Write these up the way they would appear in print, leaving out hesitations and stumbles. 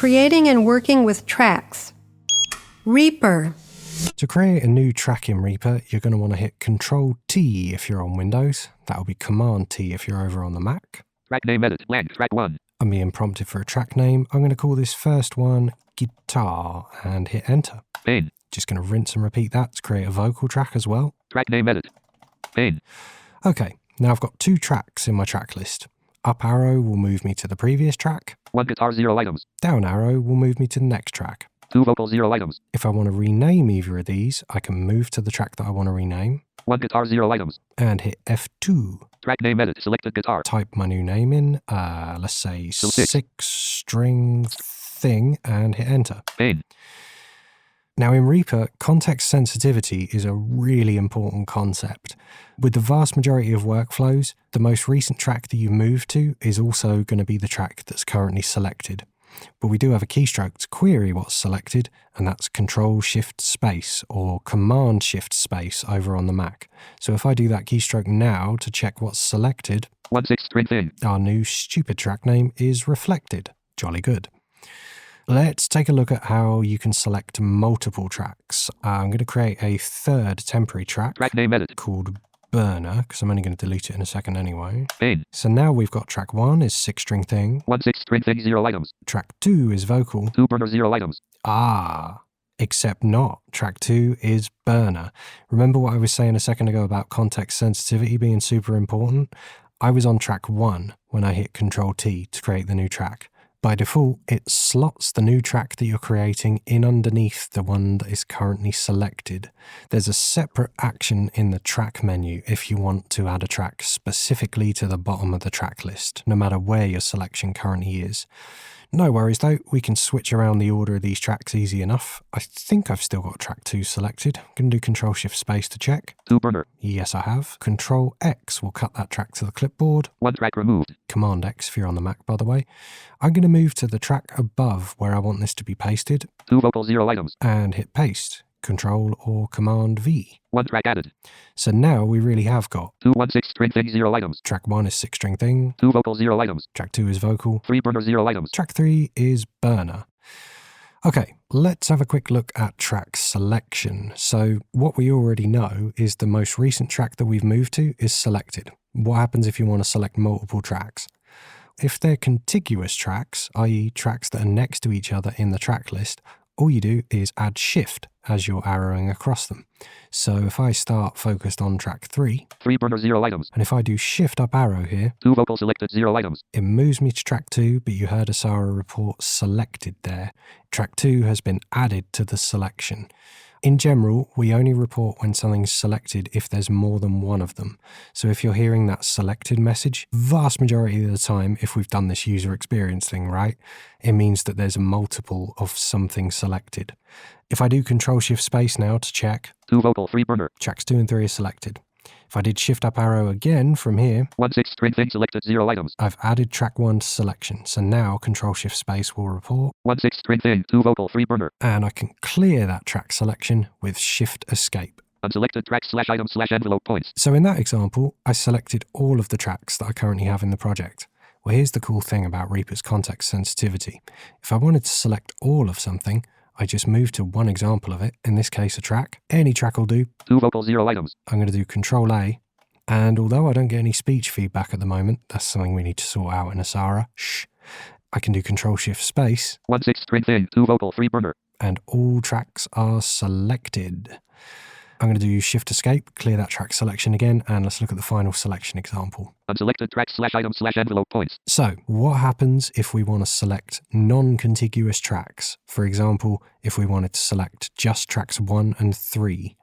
Creating and working with tracks. Reaper. To create a new track in Reaper, you're going to want to hit Control-T if you're on Windows. That'll be Command-T if you're over on the Mac. Track name edit, blank, track 1. I'm being prompted for a track name. I'm going to call this first one Guitar and hit Enter. Pane. Just going to rinse and repeat that to create a vocal track as well. Track name edit. Pane. Okay, now I've got 2 tracks in my track list. Up arrow will move me to the previous track. 1 guitar, 0 items. Down arrow will move me to the next track. 2 vocal, 0 items. If I want to rename either of these, I can move to the track that I want to rename. 1 guitar, 0 items. And hit F2. Track name edit, selected guitar. Type my new name in, let's say So 6 string thing, and hit Enter. Pane. Now in Reaper, context sensitivity is a really important concept. With the vast majority of workflows, the most recent track that you move to is also going to be the track that's currently selected. But we do have a keystroke to query what's selected, and that's Control-Shift-Space or Command-Shift-Space over on the Mac. So if I do that keystroke now to check what's selected, 1 6 string thing. our new stupid track name is reflected. Jolly good. Let's take a look at how you can select multiple tracks. I'm going to create a third temporary track Track name edit. called Burner, because I'm only going to delete it in a second anyway. Pane. So now we've got track 1 is 6 string thing, 1 6 string thing, 0 items. track 2 is vocal, 2 burner, 0 items. except not. Track 2 is Burner. Remember what I was saying a second ago about context sensitivity being super important? I was on track 1 when I hit Control-T to create the new track. By default, it slots the new track that you're creating in underneath the one that is currently selected. There's a separate action in the track menu if you want to add a track specifically to the bottom of the track list, no matter where your selection currently is. No worries though, we can switch around the order of these tracks easy enough. I think I've still got track 2 selected. I'm going to do Control-Shift-Space to check. 2 burner. Yes, I have. Control-X will cut that track to the clipboard. 1 track removed. Command-X if you're on the Mac, by the way. I'm going to move to the track above where I want this to be pasted 2 vocal, 0 items. and hit Paste. Control or Command-V. 1 track added. So now we really have got 2 1 6 string thing, 0 items. track 1 is 6 string thing, 2 vocal, 0 items. track 2 is vocal, 3 burner, 0 items. track 3 is Burner. Okay, let's have a quick look at track selection. So what we already know is the most recent track that we've moved to is selected. What happens if you want to select multiple tracks? If they're contiguous tracks, i.e. tracks that are next to each other in the track list, all you do is add Shift as you're arrowing across them. So if I start focused on track 3, 3 burner, 0 items. and if I do Shift up arrow here, 2 vocal selected, 0 items. it moves me to track 2, but you heard Asara report selected there. Track 2 has been added to the selection. In general, we only report when something's selected if there's more than one of them. So if you're hearing that selected message, vast majority of the time, if we've done this user experience thing right, it means that there's a multiple of something selected. If I do Control-Shift-Space now to check, 2 vocal, 3 burner. tracks 2 and 3 are selected. If I did Shift up arrow again from here, 1 6 string thing, selected, 0 items. I've added track 1 to selection. So now Control-Shift-Space will report, 1 6 string thing, 2 vocal, 3 burner. and I can clear that track selection with Shift-Escape. Unselected track / item / envelope points. So in that example, I selected all of the tracks that I currently have in the project. Well, here's the cool thing about Reaper's context sensitivity. If I wanted to select all of something, I just move to one example of it, in this case a track. Any track will do. 2 vocal, 0 items. I'm going to do Control-A, and although I don't get any speech feedback at the moment, that's something we need to sort out in Asara. Shh. I can do Control-Shift-Space, 1 6 string thing, 2 vocal, 3 burner. and all tracks are selected. I'm going to do Shift-Escape, clear that track selection again, and let's look at the final selection example. Unselected track / item / envelope points. So, what happens if we want to select non-contiguous tracks? For example, if we wanted to select just tracks 1 and 3.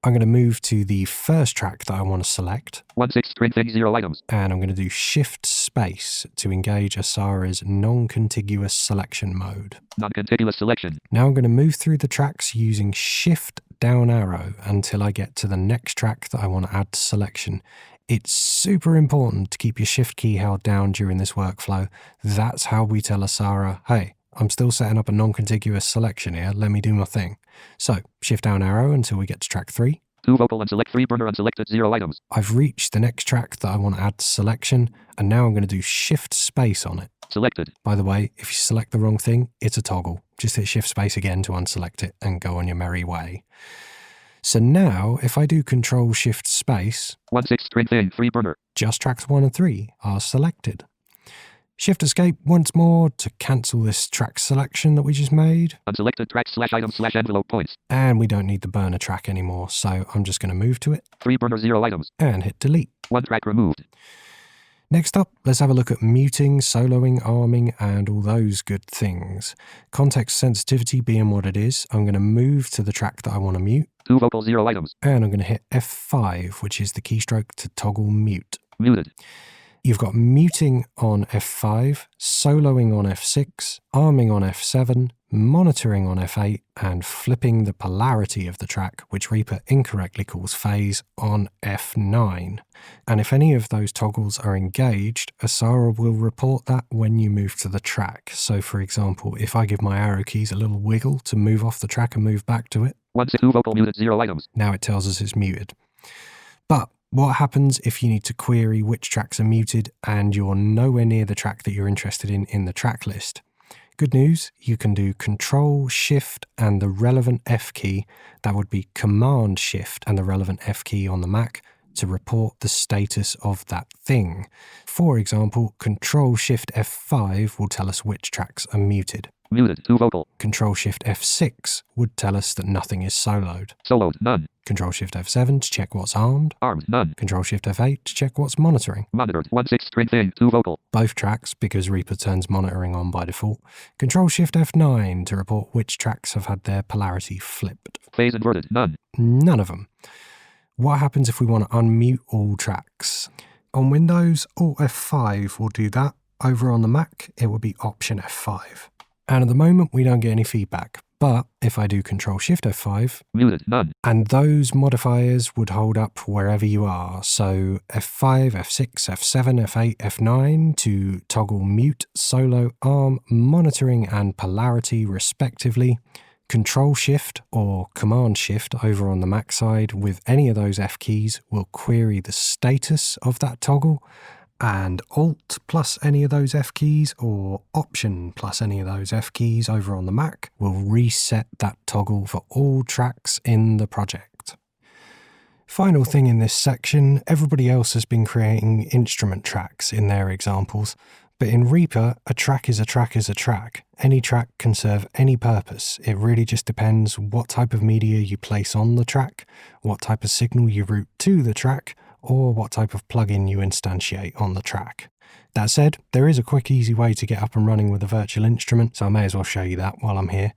I'm going to move to the first track that I want to select, 1 6 string thing, 0 items. and I'm going to do Shift-Space to engage Asara's non-contiguous selection mode. Non-contiguous selection. Now I'm going to move through the tracks using Shift down arrow until I get to the next track that I want to add to selection. It's super important to keep your Shift key held down during this workflow. That's how we tell Asara, hey, I'm still setting up a non-contiguous selection here, let me do my thing. So, Shift down arrow until we get to track 3. 2 vocal, unselect, 3 burner, unselected, 0 items. I've reached the next track that I want to add to selection, and now I'm going to do Shift-Space on it. Selected. By the way, if you select the wrong thing, it's a toggle. Just hit shift space again to unselect it and go on your merry way. So now, if I do control shift space, 1/6 string thing 3 burner. just tracks 1 and 3 are selected. Shift escape once more to cancel this track selection that we just made. Unselected track / item / envelope points. And we don't need the burner track anymore, so I'm just going to move to it 3 burner 0 items. and hit delete. 1 track removed. Next up, let's have a look at muting, soloing, arming, and all those good things. Context sensitivity being what it is, I'm going to move to the track that I want to mute, 2 vocal 0 items. and I'm going to hit F5, which is the keystroke to toggle mute. Muted. You've got muting on F5, soloing on F6, arming on F7, monitoring on F8, and flipping the polarity of the track, which Reaper incorrectly calls phase, on F9. And if any of those toggles are engaged, Asara will report that when you move to the track. So for example, if I give my arrow keys a little wiggle to move off the track and move back to it, 1/2 vocal muted 0 items. now it tells us it's muted. But what happens if you need to query which tracks are muted and you're nowhere near the track that you're interested in the track list? Good news, you can do Control Shift and the relevant F key, that would be Command Shift and the relevant F key on the Mac, to report the status of that thing. For example, Control Shift F5 will tell us which tracks are muted. Muted 2 vocal. Control Shift F6 would tell us that nothing is soloed. Soloed none. Control Shift F7 to check what's armed. Armed none. Control Shift F8 to check what's monitoring. Monitored 1/6 string thing 2 vocal. Both tracks, because Reaper turns monitoring on by default. Control Shift F9 to report which tracks have had their polarity flipped. Phase inverted none. None of them. What happens if we want to unmute all tracks? On Windows, Alt F5 will do that. Over on the Mac, it will be Option F5. And at the moment, we don't get any feedback. But if I do Control Shift F5, Muted none. and those modifiers would hold up wherever you are. So F5, F6, F7, F8, F9 to toggle mute, solo, arm, monitoring, and polarity respectively. Control Shift or Command Shift over on the Mac side with any of those F keys will query the status of that toggle, and Alt plus any of those F keys or Option plus any of those F keys over on the Mac will reset that toggle for all tracks in the project. Final thing in this section, everybody else has been creating instrument tracks in their examples, but in Reaper, a track is a track is a track. Any track can serve any purpose. It really just depends what type of media you place on the track, what type of signal you route to the track, or what type of plugin you instantiate on the track. That said, there is a quick, easy way to get up and running with a virtual instrument, so I may as well show you that while I'm here.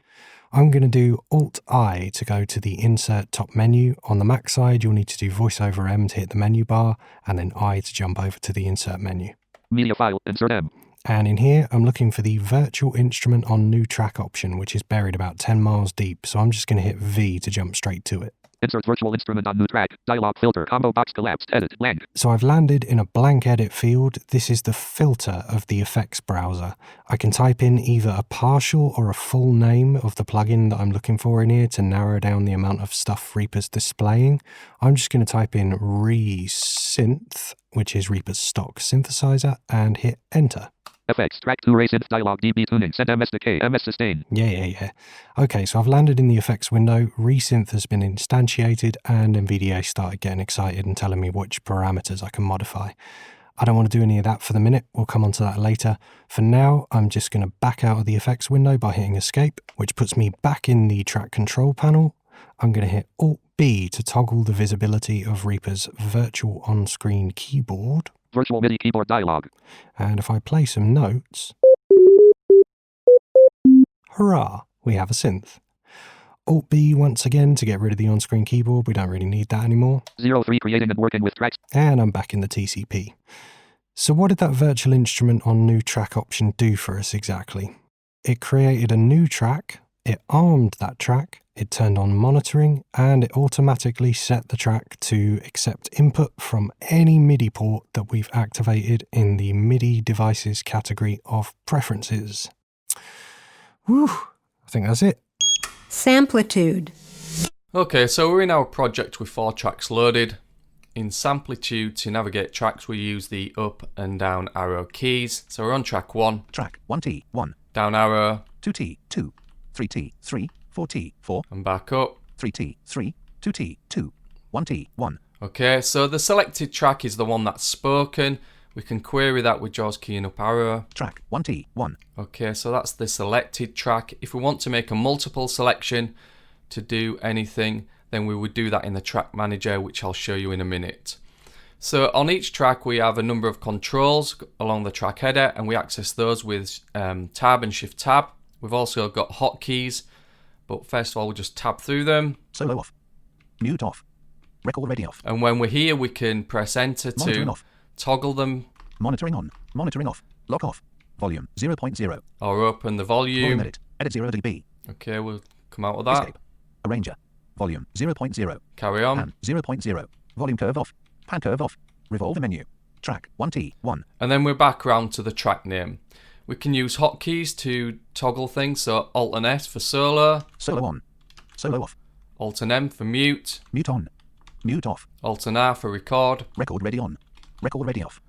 I'm going to do Alt-I to go to the Insert top menu. On the Mac side, you'll need to do Voice-over-M to hit the menu bar, and then I to jump over to the Insert menu. Media file, insert M. And in here, I'm looking for the Virtual Instrument on New Track option, which is buried about 10 miles deep, so I'm just going to hit V to jump straight to it. Insert virtual instrument on new track. Dialog filter. Combo box collapsed. Edit. Blank. So I've landed in a blank edit field. This is the filter of the effects browser. I can type in either a partial or a full name of the plugin that I'm looking for in here to narrow down the amount of stuff Reaper's displaying. I'm just going to type in Resynth, which is Reaper's stock synthesizer, and hit enter. FX track 2 Resynth dialog DB tuning. Send MS decay. MS sustain. Yeah. Okay, so I've landed in the effects window. Resynth has been instantiated and NVDA started getting excited and telling me which parameters I can modify. I don't want to do any of that for the minute. We'll come on to that later. For now, I'm just going to back out of the effects window by hitting escape, which puts me back in the track control panel. I'm going to hit Alt-B to toggle the visibility of Reaper's virtual on-screen keyboard. Virtual MIDI keyboard dialog. And if I play some notes, hurrah, we have a synth. Alt-B once again to get rid of the on-screen keyboard. We don't really need that anymore. 03 creating and working with tracks. And I'm back in the TCP. So what did that virtual instrument on new track option do for us exactly? It created a new track, it armed that track, it turned on monitoring, and it automatically set the track to accept input from any MIDI port that we've activated in the MIDI devices category of preferences. Whew, I think that's it. Samplitude. Okay, so we're in our project with 4 tracks loaded. In Samplitude, to navigate tracks, we use the up and down arrow keys. So we're on track 1. Track 1T, 1. Down arrow. 2T, 2. 3T, 3. 4T, 4. And back up. 3T, 3. 2T, 2. 1T, 1. Okay, so the selected track is the one that's spoken. We can query that with JAWS key and up arrow. Track 1T, 1. Okay, so that's the selected track. If we want to make a multiple selection to do anything, then we would do that in the track manager, which I'll show you in a minute. So on each track, we have a number of controls along the track header, and we access those with tab and shift tab. We've also got hotkeys, but first of all, we'll just tab through them. Solo off. Mute off. Record ready off. And when we're here, we can press enter Monitoring to off. toggle them. Monitoring on. Monitoring off. Lock off. Volume 0.0. Or open the Volume volume. edit. Edit 0 dB. Okay, we'll come out of that. Escape. Arranger. Volume 0.0. Carry on. Pan 0.0. Volume curve off. Pan curve off. Revolve menu. Track 1T, 1. And then we're back round to the track name. We can use hotkeys to toggle things, so Alt and S for solo, Solo on. Solo off. Alt and M for mute, Mute on. Mute off. Alt and R for record, Record ready on. Record ready off.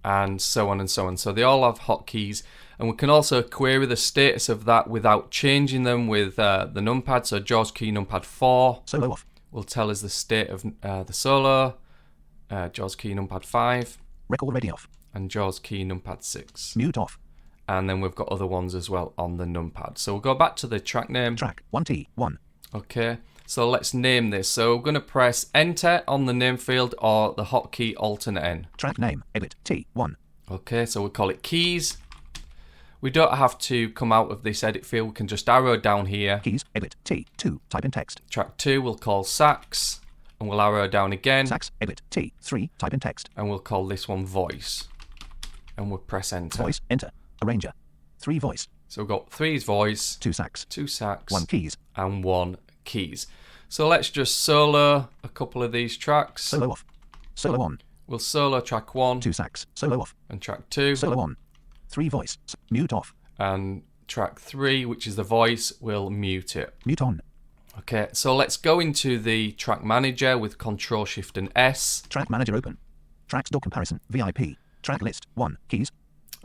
and so on and so on. So they all have hotkeys, and we can also query the status of that without changing them with the numpad. So JAWS key numpad 4 Solo off. will tell us the state of the solo, JAWS key numpad 5, Record ready off. and JAWS key numpad 6. Mute off. And then we've got other ones as well on the numpad. So we'll go back to the track name. Track 1T, 1. Okay, so let's name this. So we're going to press enter on the name field or the hotkey Alt and N. Track name. Edit T, 1. Okay, so we'll call it keys. We don't have to come out of this edit field. We can just arrow down here. Keys. Edit T, 2. Type in text. Track 2 we'll call sax, and we'll arrow down again. Sax. Edit T, 3. Type in text. And we'll call this one voice. And we'll press enter. Voice. Enter. Arranger. 3 voice. So we've got 3 is voice, 2 sax. 2 sax, 1 keys. and 1 keys. So let's just solo a couple of these tracks. Solo off. Solo on. We'll solo track 1 2 sax. Solo off. and track 2. Solo on. 3 voice. Mute off. And track 3, which is the voice, we'll mute it. Mute on. Okay, so let's go into the track manager with Control Shift and S. Track manager open. Tracks door comparison. VIP. Track list. 1. Keys.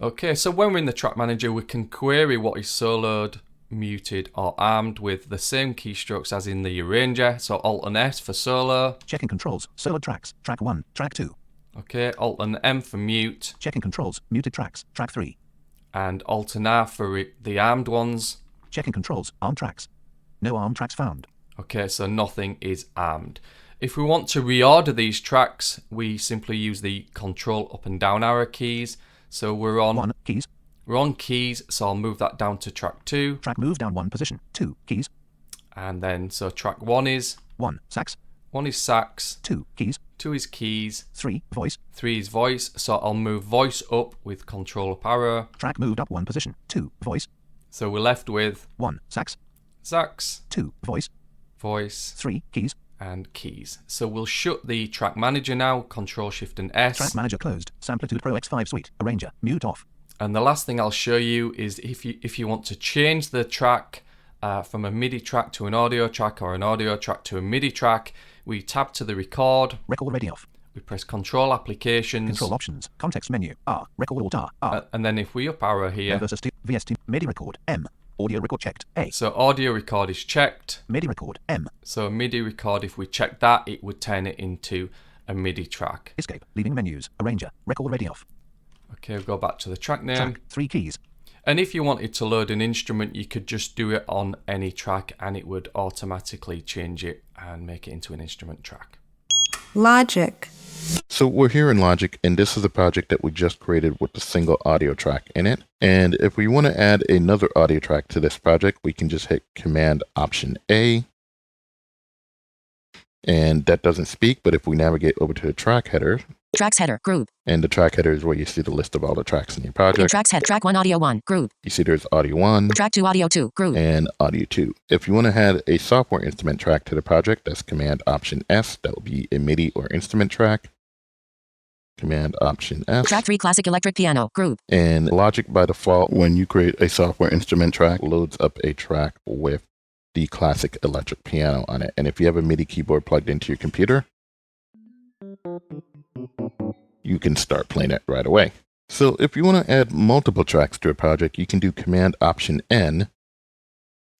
Okay, so when we're in the track manager, we can query what is soloed, muted, or armed with the same keystrokes as in the arranger. So Alt and S for solo. Checking controls. Solo tracks. Track 1. Track 2. Okay, Alt and M for mute, Checking controls. Muted tracks. Track 3. and Alt and R for the armed ones. Checking controls. Arm tracks. No arm tracks found. Okay, so nothing is armed. If we want to reorder these tracks, we simply use the Control up and down arrow keys. So we're on 1. Keys. we're on keys, so I'll move that down to track 2, Track move down 1 position. 2. Keys. and then so track 1 is 1. Sax. sax, 2. Keys. 2 is keys, 3. Voice. 3 is voice, so I'll move voice up with Control up arrow. Track moved up 1 position. 2. Voice. So we're left with 1. Sax. sax, 2. Voice. voice, 3. Keys. and keys. So we'll shut the track manager now, Control Shift and S. Track manager closed. Samplitude Pro X5 Suite. Arranger. Mute off. And the last thing I'll show you is if you want to change the track from a MIDI track to an audio track or an audio track to a MIDI track, we tab to the record, Record ready off. we press Control Applications, Control options. Context menu. R. Record alt R. R. and then if we up arrow M here, versus T. VST. MIDI record. M. Audio record checked. A. so audio record is checked. MIDI record. M. So a MIDI record, if we check that, it would turn it into a MIDI track. Escape. Leaving menus. Arranger. Record ready off. Okay, we'll go back to the track name. Track. 3 keys. And if you wanted to load an instrument, you could just do it on any track and it would automatically change it and make it into an instrument track. Logic. So we're here in Logic, and this is a project that we just created with a single audio track in it. And if we want to add another audio track to this project, we can just hit Command Option A. And that doesn't speak, but if we navigate over to the track header, Tracks header, group. and the track header is where you see the list of all the tracks in your project. Tracks head, track 1, audio 1, group. You see there's Audio 1 Track 2, audio 2, group. and Audio 2. If you want to add a software instrument track to the project, that's Command Option S. That will be a MIDI or instrument track. Command Option S. Track 3, classic electric piano, group. And Logic by default, when you create a software instrument track, loads up a track with the classic electric piano on it. And if you have a MIDI keyboard plugged into your computer, you can start playing it right away. So if you want to add multiple tracks to a project, you can do Command Option N,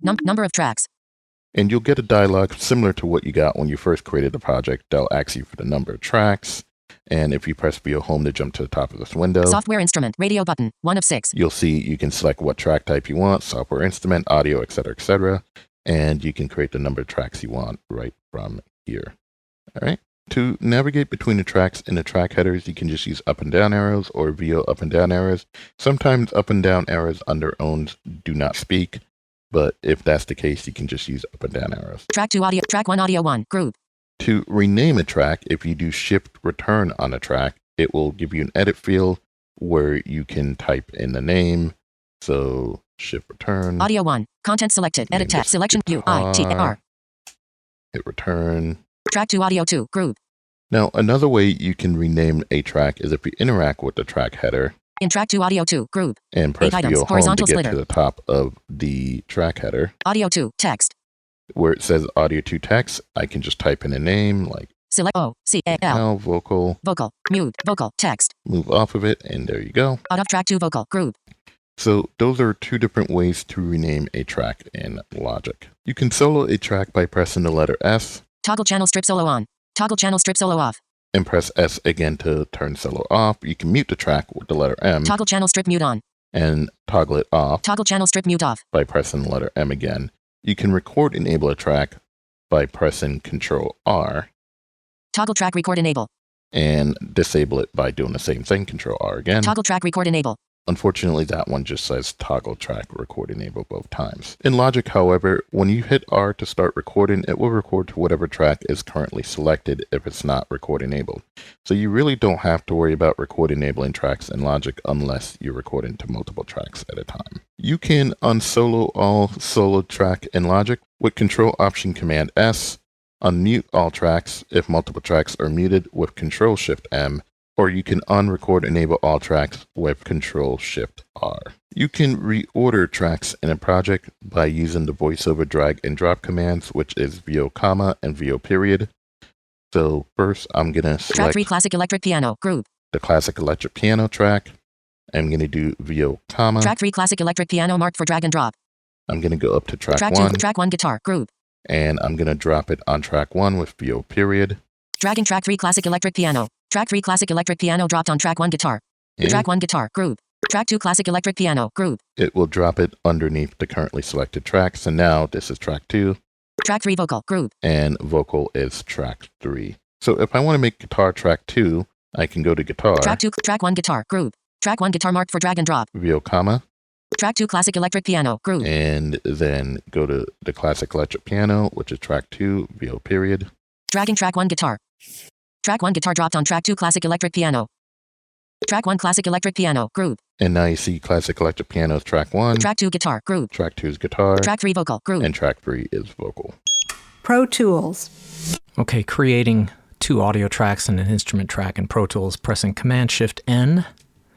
Number of tracks. and you'll get a dialog similar to what you got when you first created the project. They'll ask you for the number of tracks, and if you press VO Home to jump to the top of this window, Software instrument. Radio button. 1 of 6. you'll see you can select what track type you want, software instrument, audio, etc., and you can create the number of tracks you want right from here. All right. To navigate between the tracks in the track headers, you can just use up and down arrows or VO up and down arrows. Sometimes up and down arrows on their own do not speak, but if that's the case, you can just use up and down arrows. Track 2 audio. Track 1 audio 1. Group. To rename a track, if you do Shift Return on a track, it will give you an edit field where you can type in the name. So Shift Return, Audio 1. Content selected. Edit tab. this Selection. U. I. T. guitar. R. hit Return. Track 2 audio 2. Group. Now, another way you can rename a track is if you interact with the track header In track 2 audio 2. Group. and press 8 items, VO Home to horizontal get slider. to the top of the track header. Audio 2. Text. Where it says Audio 2 Text, I can just type in a name like Select O. C. A. L. Al Vocal, Vocal. Mute. Vocal. Text. move off of it, and there you go. Out of track 2 vocal. Group. So those are two different ways to rename a track in Logic. You can solo a track by pressing the letter S Toggle channel strip solo on. Toggle channel strip solo off. and press S again to turn solo off. You can mute the track with the letter M Toggle channel strip mute on. and toggle it off Toggle channel strip mute off. by pressing the letter M again. You can record enable a track by pressing Control R Toggle track record enable. and disable it by doing the same thing, Control R again. Toggle track record enable. Unfortunately, that one just says toggle track record enable both times. In Logic, however, when you hit R to start recording, it will record to whatever track is currently selected if it's not record enabled. So you really don't have to worry about record enabling tracks in Logic unless you're recording to multiple tracks at a time. You can unsolo all solo track in Logic with Control Option Command S, unmute all tracks if multiple tracks are muted with Control Shift M, or you can unrecord enable all tracks with Control Shift R. You can reorder tracks in a project by using the VoiceOver drag and drop commands, which is VO comma and VO period. So first I'm gonna Track 3 select classic electric piano. Group. the classic electric piano track. I'm gonna do VO comma. Track 3 classic electric piano marked for drag and drop. I'm gonna go up to track Track 1 2 track 1 guitar. Group. and I'm gonna drop it on track 1 with VO period. Dragging track 3 classic electric piano. Track 3 classic electric piano dropped on track 1 guitar. And Track 1 guitar. Group. Track 2 classic electric piano. Group. it will drop it underneath the currently selected track. So now this is track 2. Track 3 vocal. Group. And vocal is track 3. So if I want to make guitar track 2, I can go to guitar, Track 2 track 1 guitar. Group. Track 1 guitar marked for drag and drop. VO comma, Track 2 classic electric piano. Group. and then go to the classic electric piano, which is track 2, VO period. Dragging track 1 guitar. Track 1 guitar dropped on track 2 classic electric piano. Track 1 classic electric piano. Group. And now you see classic electric piano is track 1, Track 2 guitar. Group. track 2 is guitar, Track 3 vocal. Group. and track 3 is vocal. Pro Tools. Okay, creating 2 audio tracks and an instrument track in Pro Tools, pressing Command-Shift-N.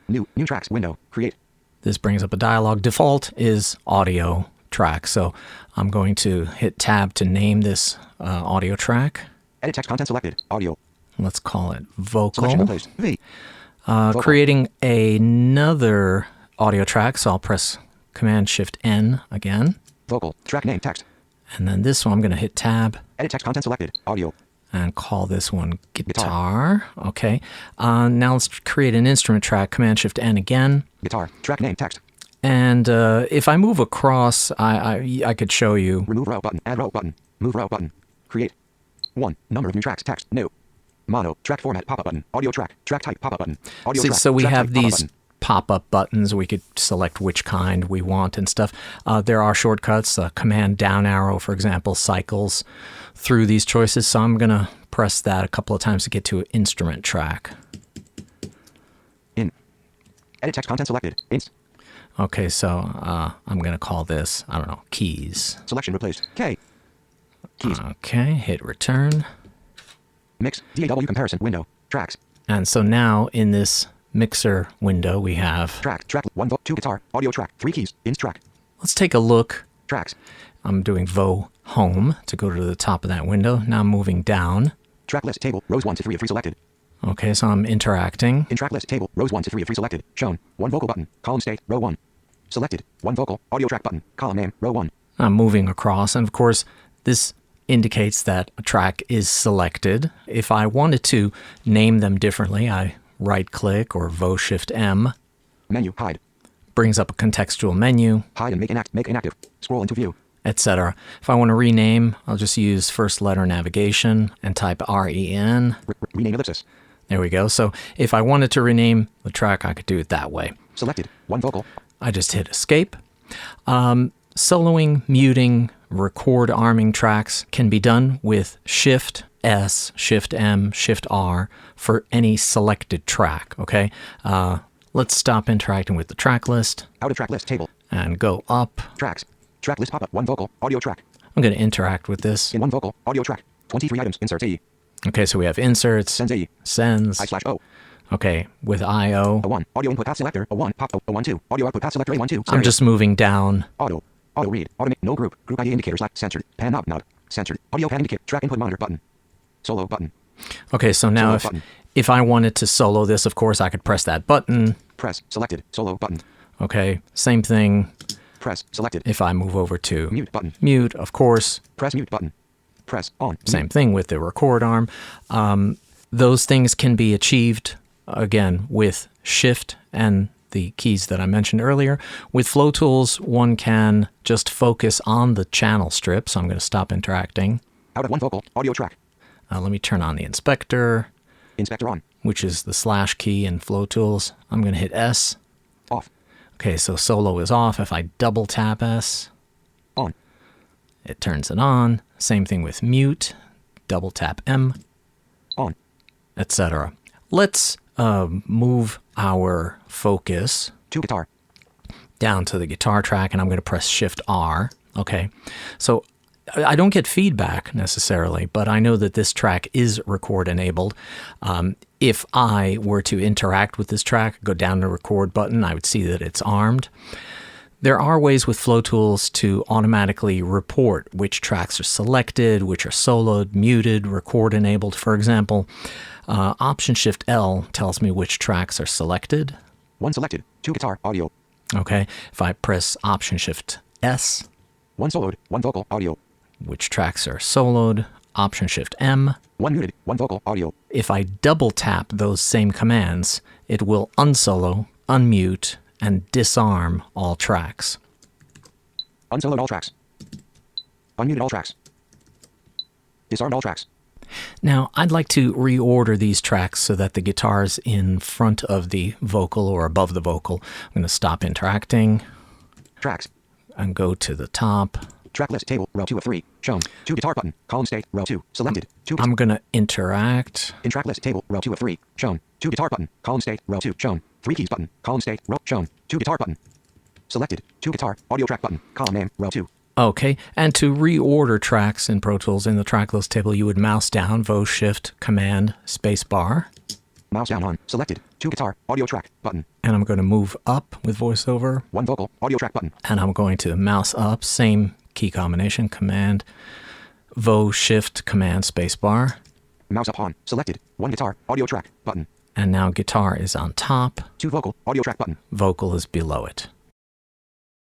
New tracks window. Create. This brings up a dialog. Default is audio track, so I'm going to hit Tab to name this audio track. Edit text content selected. Audio. Let's call it Selection vocal. replaced. V. Vocal. Creating another audio track, so I'll press Command-Shift-N again. Vocal. Track name text. And then this one, I'm going to hit Tab Edit text content selected. Audio. and call this one guitar. Okay. Now let's create an instrument track, Command-Shift-N again. Guitar. Track name text. And if I move across, I could show you. Remove row button. Add row button. Move row button. Create. 1. Number of new tracks. Text. New. Mono. Track format. Pop-up button. Audio track. Track type. Pop-up button. Audio track. So we track have type, pop-up these button. pop-up buttons. We could select which kind we want and stuff. There are shortcuts. Command down arrow, for example, cycles through these choices. So I'm going to press that a couple of times to get to an instrument track. In. Edit text content selected. Inst. Okay, so I'm going to call this, I don't know, keys. Selection replaced. K. Keys. Okay, hit return. Mix. DAW comparison window. Tracks. And so now in this mixer window we have, Track. Track 1 vote 2 guitar. Audio track. 3 keys. Inst track. let's take a look. Tracks. I'm doing VO home to go to the top of that window. Now I'm moving down. Track list table. Rows 1 to 3 of 3 selected. Okay, so I'm interacting. In track list table, rows 1 to 3 of 3 selected. Shown. 1 vocal button. Column state, row 1. Selected. 1 vocal. Audio track button. Column name, row 1. I'm moving across, and of course, this indicates that a track is selected. If I wanted to name them differently, I right-click or Vo-Shift-M. Menu, hide. Brings up a contextual menu, Hide and make inactive. Scroll into view. etc. If I want to rename, I'll just use first letter navigation and type REN. Rename ellipsis. There we go. So if I wanted to rename the track, I could do it that way. Selected. 1 vocal. I just hit escape. Soloing, muting, record arming tracks can be done with Shift S, Shift M, Shift R for any selected track, okay? Let's stop interacting with the track list Out of track list table. and go up. Tracks. Track list pop-up. 1 vocal. Audio track. I'm going to interact with this. In 1 vocal. Audio track. 23 items. Insert E. Okay, so we have inserts, Sends E. sends. I/O. Okay, with IO, A1. Audio input path selector. A1. Pop. A1 2. Audio output path selector. A1 2. I'm just moving down. Auto. Auto read. Automate. No group. Group ID indicator select. Censored. Pan knob node. Censored. Audio pan indicator. Track input monitor button. Solo button. Okay, so now Solo button. if I wanted to solo this, of course, I could press that button. Press. Selected. Solo button. Okay, same thing Press. Selected. if I move over to Mute button. mute, of course. Press mute button. Press on. Same thing with the record arm. Those things can be achieved, again, with Shift and the keys that I mentioned earlier. With Flow Tools, one can just focus on the channel strip. So I'm going to stop interacting. Out of 1 vocal. Audio track. Let me turn on the inspector, Inspector on. which is the slash key in Flow Tools. I'm going to hit S. Off. Okay, so solo is off. If I double tap S, On. it turns it on. Same thing with mute. Double tap M, On. etc. Let's move our focus To guitar. down to the guitar track, and I'm going to press Shift R. Okay, so I don't get feedback necessarily, but I know that this track is record enabled. If I were to interact with this track, go down the record button, I would see that it's armed. There are ways with Flow Tools to automatically report which tracks are selected, which are soloed, muted, record enabled. For example, Option Shift L tells me which tracks are selected. 1 selected. 2 guitar. Audio. Okay, if I press Option Shift S, 1 soloed. 1 vocal. Audio. which tracks are soloed, Option Shift M. 1 muted. 1 vocal. Audio. If I double tap those same commands, it will unsolo, unmute, and disarm all tracks. Unsoloed all tracks. Unmuted all tracks. Disarmed all tracks. Now, I'd like to reorder these tracks so that the guitar's in front of the vocal or above the vocal. I'm going to stop interacting Tracks. and go to the top. Track list table. Row 2 of 3. Shown. 2 guitar button. Column state. Row 2. Selected. 2. I'm going to interact. In track list table. Row 2 of 3. Shown. 2 guitar button. Column state. Row 2. Shown. 3 keys button. Column state. Row. Shown. 2 guitar button. Selected. 2 guitar. Audio track button. Column name. Row 2. Okay, and to reorder tracks in Pro Tools in the track list table, you would mouse down, Shift, Command, Space Bar, Mouse down on. Selected. 2 guitar. Audio track button. and I'm going to move up with VoiceOver, 1 vocal. Audio track button. and I'm going to mouse up, same key combination, Command, Shift, Command, Space Bar, Mouse up on. Selected. 1 guitar. Audio track button. and now guitar is on top, 2 vocal. Audio track button. vocal is below it.